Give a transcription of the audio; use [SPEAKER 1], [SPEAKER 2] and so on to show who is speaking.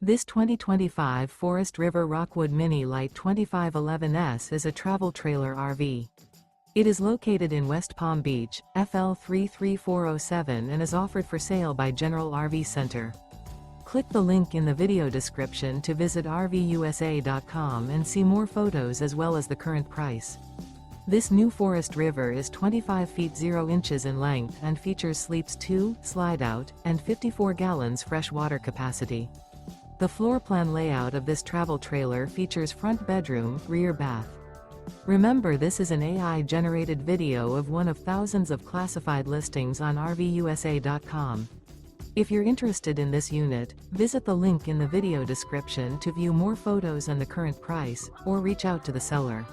[SPEAKER 1] This 2025 Forest River Rockwood Mini Lite 2511S is a travel trailer RV. It is located in West Palm Beach, FL 33407 and is offered for sale by General RV Center. Click the link in the video description to visit RVUSA.com and see more photos as well as the current price. This new Forest River is 25 feet 0 inches in length and features sleeps 2, Slideout, and 54 gallons fresh water capacity. The floor plan layout of this travel trailer features front bedroom, rear bath. Remember, this is an AI-generated video of one of thousands of classified listings on RVUSA.com. If you're interested in this unit, visit the link in the video description to view more photos and the current price, or reach out to the seller.